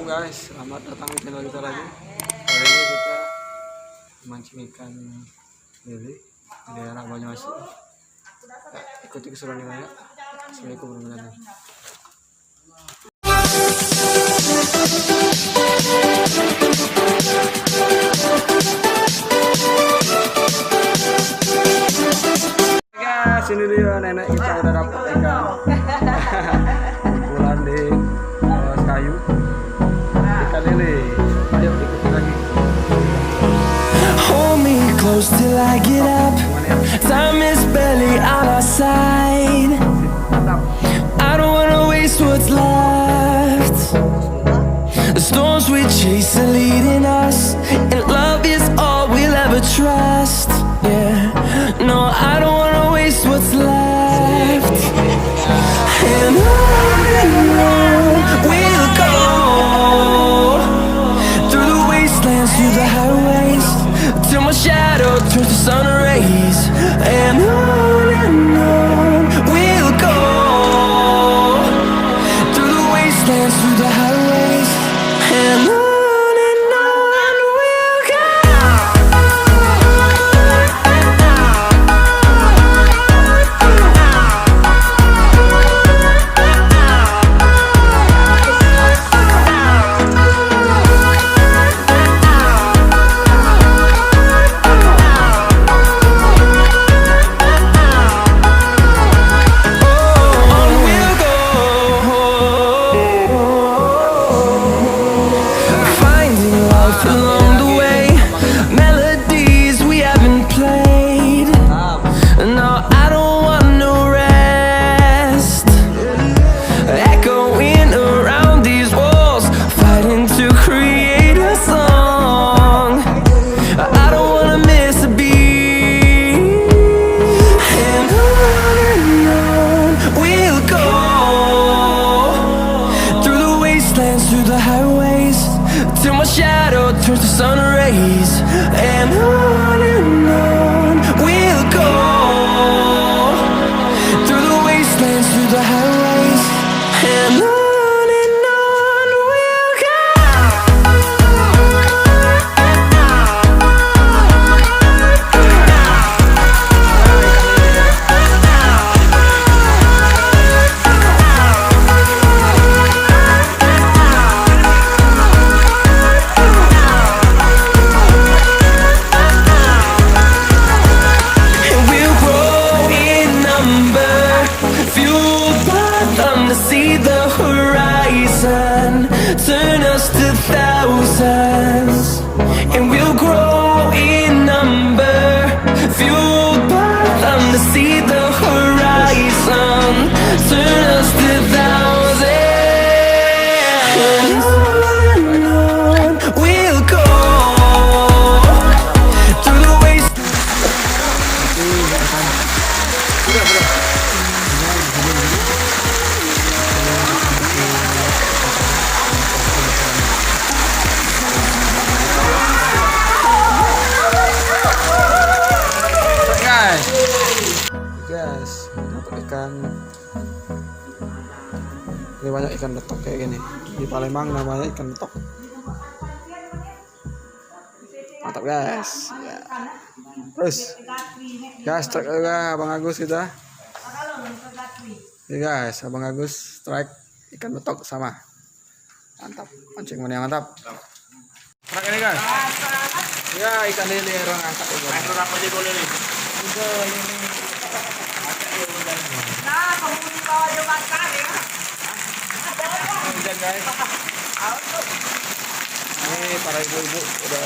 Assalamualaikum guys, selamat datang di channel kita lagi. Kali ini kita mancing ikan lele di daerah Banyumas. Ya, ikuti keseruan dengan. Assalamualaikum warahmatullahi wabarakatuh. Guys, ini dia nenek kita udah dapat ikan. Pulang di kayu ikan lele. Ayo ikuti lagi. Hold me close till I get up. Time is barely on our side. I don't wanna waste what's left. The storms we chase are leading us, and love is all we'll ever trust. Yeah, no, I don't wanna waste what's left. And on we'll go, through the wastelands, through the highways, till my shadow turns to sun rays. And on we'll go, through the wastelands, through the highways, and on we'll go. Along the way, melodies we haven't played. No, I don't want no rest. Echoing around these walls, fighting to create a song. I don't wanna miss a beat. And on we'll go, through the wastelands, through the highways, till my shadow turns to sun rays. And on we'll go, through the wastelands, through the highways, and on we'll go. And we'll grow in number, fueled by them to see the horizon, turn us to thousands. And we'll grow in number, fueled by them to see the horizon, turn us to thousands. And on we'll go, through the waste. Guys, dapat ikan. Ini banyak ikan betok kayak gini. Di Palembang namanya ikan betok. Mantap guys. Ya. Terus, guys, strike juga Abang Agus kita. Ini guys, Abang Agus strike ikan betok sama. Mantap, mancing mania mantap. Strike ini guys. Ya, ikan lele orang angkat itu. Berapa jago lele? Nah, kamu di bawah jembatan ya. Hujan guys. Ini para ibu-ibu udah